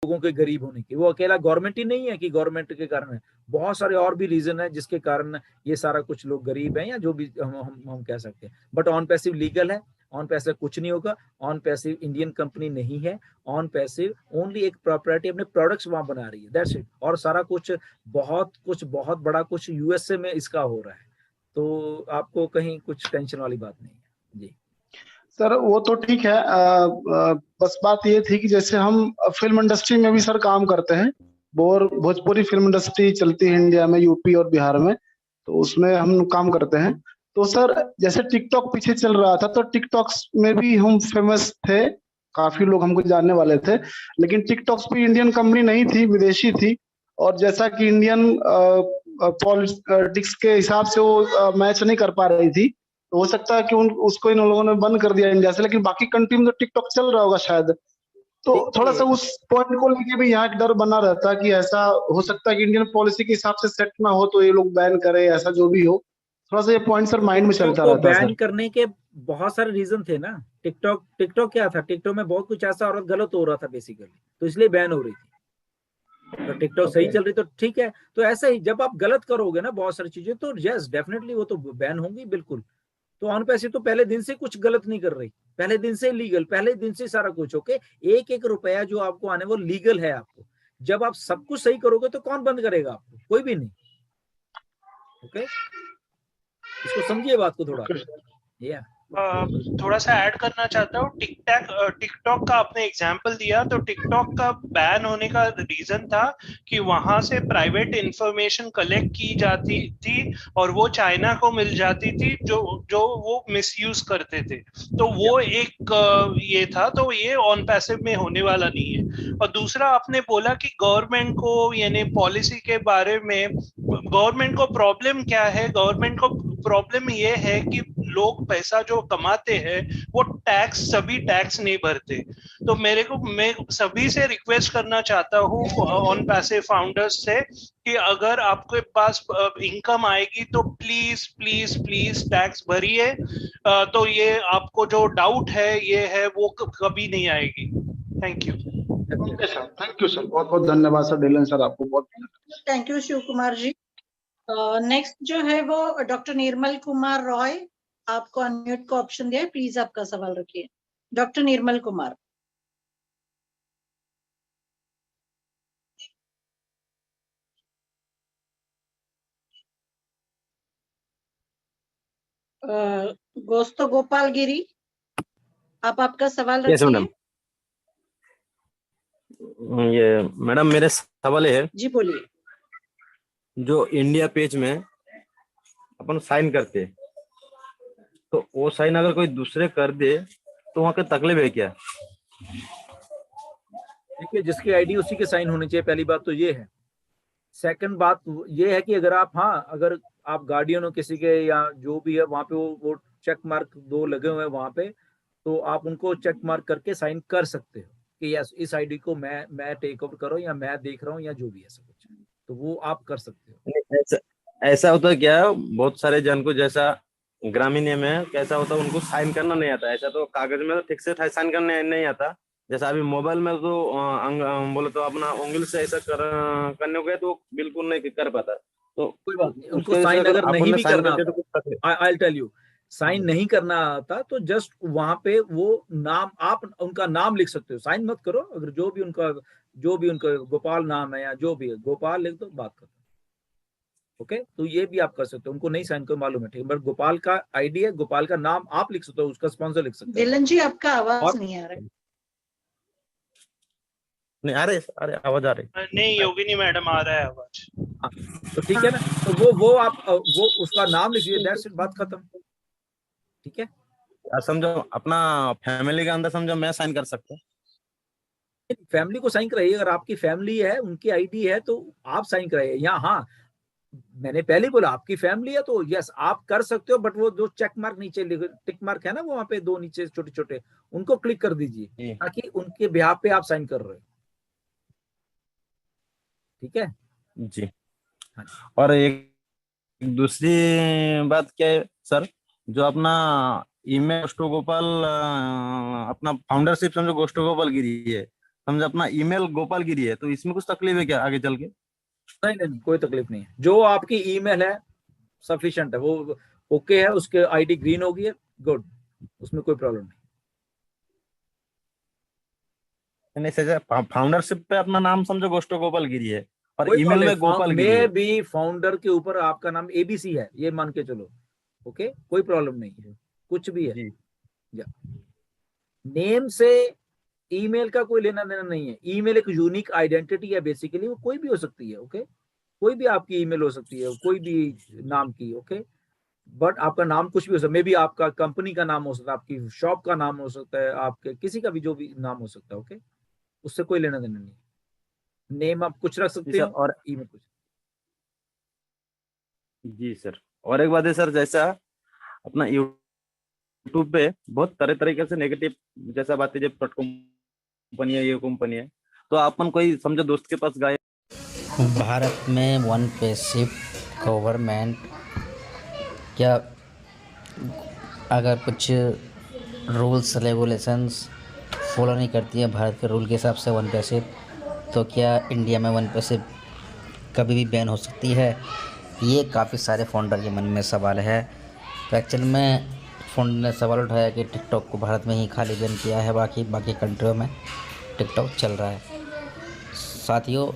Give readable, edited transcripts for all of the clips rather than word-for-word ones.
लोगों के गरीब होने की। वो अकेला गवर्नमेंट ही नहीं है कि गवर्नमेंट के कारण है, बहुत सारे और भी रीजन है जिसके कारण ये सारा कुछ लोग गरीब हैं, या जो भी हम कह सकते हैं। बट ऑन पैसिव लीगल है, ऑन पैसिव कुछ नहीं होगा, ऑन पैसिव इंडियन कंपनी नहीं है, ऑन पैसिव ओनली एक प्रॉपर्टी अपने प्रोडक्ट्स वहां बना रही है, दैट्स इट। और सारा कुछ बहुत बड़ा कुछ यूएसए में इसका हो रहा है, तो आपको कहीं कुछ टेंशन वाली बात नहीं है जी। सर वो तो ठीक है, बस बात ये थी कि जैसे हम फिल्म इंडस्ट्री में भी सर काम करते हैं, भोजपुरी फिल्म इंडस्ट्री चलती है इंडिया में, यूपी और बिहार में, तो उसमें हम काम करते हैं। तो सर जैसे टिकटॉक पीछे चल रहा था, तो टिकटॉक में भी हम फेमस थे, काफी लोग हमको जानने वाले थे, लेकिन टिकटॉक भी इंडियन कंपनी नहीं थी, विदेशी थी। और जैसा कि इंडियन पॉलिटिक्स के हिसाब से वो मैच नहीं कर पा रही थी, तो हो सकता है कि उसको इन लोगों ने बंद कर दिया इंडिया से, लेकिन बाकी कंट्री में तो टिकटॉक चल रहा होगा शायद। तो थोड़ा सा उस पॉइंट को लेके भी यहाँ एक डर बना रहता है कि ऐसा हो सकता है कि इंडियन पॉलिसी के हिसाब से सेट ना हो तो ये लोग बैन करे, ऐसा जो भी हो। थोड़ा सा ये पॉइंट सर माइंड में चलता को रहता है बैन सर। करने के बहुत सारे रीजन थे ना। टिकटॉक क्या था, टिकटॉक में बहुत कुछ ऐसा और गलत हो रहा था बेसिकली, तो इसलिए बैन हो रही थी। अगर टिकटॉक सही चल रही तो ठीक है, तो ऐसा ही जब आप गलत करोगे ना बहुत सारी चीजें, तो यस डेफिनेटली वो तो बैन होंगी बिल्कुल। तो ऑन पैसे तो पहले दिन से कुछ गलत नहीं कर रही, पहले दिन से लीगल, पहले दिन से सारा कुछ ओके। एक एक रुपया जो आपको आने वो लीगल है आपको। जब आप सब कुछ सही करोगे तो कौन बंद करेगा आपको, कोई भी नहीं। ओके, इसको समझिए बात को थोड़ा। या थोड़ा सा ऐड करना चाहता हूँ। टिकटॉक का आपने एग्जांपल दिया, तो टिकटॉक का बैन होने का रीजन था कि वहां से प्राइवेट इंफॉर्मेशन कलेक्ट की जाती थी और वो चाइना को मिल जाती थी, जो वो मिसयूज करते थे। तो वो एक ये था, तो ये ऑन पैसिव में होने वाला नहीं है। और दूसरा आपने बोला कि गवर्नमेंट को यानी पॉलिसी के बारे में, गवर्नमेंट को प्रॉब्लम क्या है? गवर्नमेंट को प्रॉब्लम ये है कि लोग पैसा जो कमाते हैं वो सभी टैक्स नहीं भरते। तो मैं सभी से रिक्वेस्ट करना चाहता हूँ ऑन पैसिव फाउंडर्स से कि अगर आपके पास इनकम आएगी तो प्लीज प्लीज प्लीज टैक्स भरिए। तो ये आपको जो डाउट है ये है वो कभी नहीं आएगी। Thank you. Okay sir, thank you sir, बहुत बहुत धन्यवाद सर, डेलन सर आपको बहुत। Thank you Shiv Kumar ji. Next जो है वो डॉक्टर निर्मल कुमार रॉय, आपको अनम्यूट का ऑप्शन दिया है, प्लीज आपका सवाल रखिए। डॉक्टर निर्मल कुमार। गोस्तो गोपाल गिरी, आप आपका सवाल यस रखिए। मैडम। ये मैडम मेरे सवाल है जी बोलिए। जो इंडिया पेज में अपन साइन करते, तो वो साइन अगर कोई दूसरे कर दे तो वहाँ का तकलीफ है क्या? देखिए, जिसकी आईडी उसी के साइन होने चाहिए, पहली बात तो ये है। सेकंड बात ये है कि अगर आप गार्डियन हो किसी के या जो भी है, वहां पे वो चेक मार्क 2 लगे हुए हैं वहां पे, तो आप उनको चेक मार्क करके साइन कर सकते हो कि यस इस आईडी को मैं टेक ओवर करो, या मैं देख रहा हूँ, या जो भी ऐसा कुछ, तो वो आप कर सकते हो। ऐसा ऐसा होता है क्या? बहुत सारे जन को जैसा ग्रामीण में कैसा होता है, उनको साइन करना नहीं आता। ऐसा तो कागज में तो ठीक से साइन करने नहीं आता। जैसा अभी मोबाइल में तो बोले तो अपना उंगली से ऐसा करने हो गया तो बिल्कुल नहीं कर पाता। तो कोई बात नहीं, उनको उसके साइन अगर नहीं भी करना तो कुछ तकलीफ? आता, आई टेल यू, साइन नहीं करना आता तो जस्ट वहां पे वो नाम, आप उनका नाम लिख सकते हो, साइन मत करो। अगर जो भी उनका गोपाल नाम है या जो भी है, गोपाल लिख दो, बात करो। ओके, तो ये भी आप कर सकते हो, उनको नहीं साइन को मालूम है, ठीक है, बट गोपाल का आईडी है, गोपाल का नाम आप लिख सकते हो, उसका स्पॉन्सर लिख सकते हो। दिलन जी आपका आवाज नहीं आ रहा है। नहीं आ रहे, अरे आवाज आ रही नहीं योगिनी मैडम आ रहा है आवाज। तो ठीक है ना, तो वो आप वो उसका नाम लिखिए, दैट्स इट, बात खत्म। ठीक है, समझो अपना फैमिली के अंदर समझो मैं साइन कर सकता हूँ। फैमिली को साइन कराइए, अगर आपकी फैमिली है, उनकी आईडी है तो आप साइन कराइए। या हाँ, मैंने पहले बोला आपकी फैमिली है तो यस आप कर सकते हो, बट वो जो चेक मार्क नीचे टिक मार्क है ना, वो वहां पे 2 नीचे छोटे छोटे, उनको क्लिक कर दीजिए ताकि उनके बिहाफ पे आप साइन कर रहे हो। ठीक है जी। हाँ। और एक दूसरी बात क्या है सर, जो अपना ईमेल गोष्ठो गोपाल अपना फाउंडरशिप समझो गोष्ठो गोपाल गिरी है समझो अपना ईमेल गोपालगिरी है, तो इसमें कुछ तकलीफ है क्या आगे चल के? नहीं नहीं, कोई तकलीफ नहीं है। जो आपकी ईमेल है सफिशिएंट है, वो ओके है, उसके आईडी ग्रीन होगी है, गुड, उसमें कोई प्रॉब्लम नहीं। नहीं सर, फाउंडरशिप पे अपना नाम समझो गोस्टो गोपालगिरी है और कोई ईमेल में प्रॉब्लम, गोपालगिरी है। में भी फाउंडर के ऊपर आपका नाम एबीसी है, ये मान के चलो, ओके, कोई प्रॉब्लम नहीं है, कुछ भी है। जी। नेम से ईमेल का कोई लेना देना नहीं है। ईमेल एक यूनिक आइडेंटिटी है बेसिकली, वो कोई भी हो सकती है, ओके, कोई भी आपकी ईमेल हो सकती है, कोई भी नाम की, ओके, बट आपका नाम कुछ भी हो सकता है, मे बी आपका कंपनी का नाम हो सकता है, आपकी शॉप का नाम हो सकता है, आपके किसी का भी जो भी नाम हो सकता है, ओके, उससे कोई लेना देना नहीं। नेम आप कुछ रख सकते सर, हो और ईमेल कुछ। जी सर, और एक बात है सर, जैसा अपना यूट्यूब पे बहुत तरह तरीके से नेगेटिव जैसा बातें, जब कंपनी है, ये कंपनी है, तो अपन कोई समझो दोस्त के पास गए, भारत में वन पैसिव गवर्नमेंट क्या अगर कुछ रूल्स रेगुलेशंस फॉलो नहीं करती है भारत के रूल के हिसाब से वन पैसिव, तो क्या इंडिया में वन पैसिव कभी भी बैन हो सकती है? ये काफ़ी सारे फाउंडर के मन में सवाल है। तो एक्चुअल में फाउंडर ने सवाल उठाया कि टिकटॉक को भारत में ही खाली बैन किया है, बाकी कंट्रियों में टिकटॉक चल रहा है। साथियों,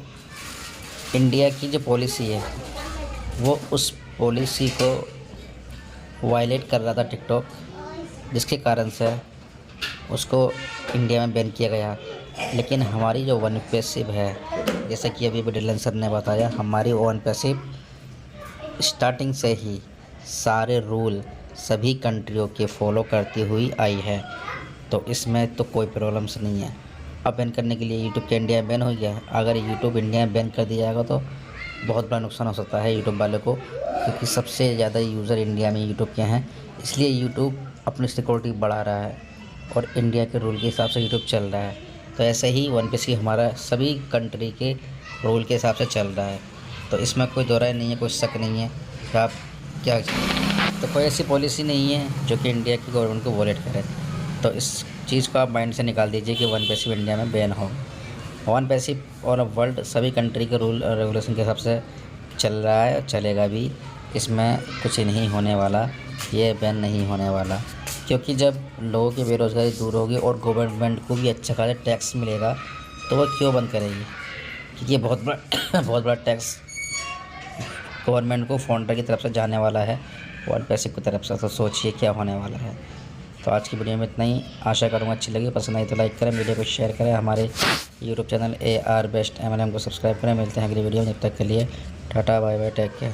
इंडिया की जो पॉलिसी है वो उस पॉलिसी को वायलेट कर रहा था टिकटॉक, जिसके कारण से उसको इंडिया में बैन किया गया। लेकिन हमारी जो वन पैसिव है, जैसा कि अभी डिलन सर ने बताया, हमारी वन पैसिव स्टार्टिंग से ही सारे रूल सभी कंट्रियों के फॉलो करती हुई आई है, तो इसमें तो कोई प्रॉब्लम्स नहीं है। अब बैन करने के लिए यूट्यूब के इंडिया में बैन हो गया, अगर यूट्यूब इंडिया में बैन कर दिया जाएगा तो बहुत बड़ा नुकसान हो सकता है यूट्यूब वाले को, क्योंकि सबसे ज़्यादा यूज़र इंडिया में यूट्यूब के हैं। इसलिए यूट्यूब अपनी सिक्योरिटी बढ़ा रहा है और इंडिया के रूल के हिसाब से यूट्यूब चल रहा है। तो ऐसे ही वन पैसिव हमारा सभी कंट्री के रूल के हिसाब से चल रहा है, तो इसमें कोई दो राय नहीं है, कोई शक नहीं है कि आप क्या, तो कोई ऐसी पॉलिसी नहीं है जो कि इंडिया की गवर्नमेंट को वॉलेट करे। तो इस चीज़ को आप माइंड से निकाल दीजिए कि वन पैसिव इंडिया में बैन हो। वन पैसिव और वर्ल्ड सभी कंट्री के रूल और रेगुलेशन के हिसाब से चल रहा है और चलेगा भी, इसमें कुछ नहीं होने वाला, ये बैन नहीं होने वाला। क्योंकि जब लोगों की बेरोज़गारी दूर होगी और गवर्नमेंट को भी अच्छा खासा टैक्स मिलेगा, तो वह क्यों बंद करेगी? क्योंकि ये बहुत बड़ा टैक्स गवर्नमेंट को फाउंडर की तरफ से जाने वाला है, वन पैसिव की तरफ से। तो सोचिए क्या होने वाला है। तो आज की वीडियो में इतना ही, आशा करूँगा अच्छी लगी। पसंद आई तो लाइक करें, वीडियो को शेयर करें, हमारे YouTube channel AR Best MLM को सब्सक्राइब करें। मिलते हैं अगली वीडियो में, जब तक के लिए tata bye bye, take care.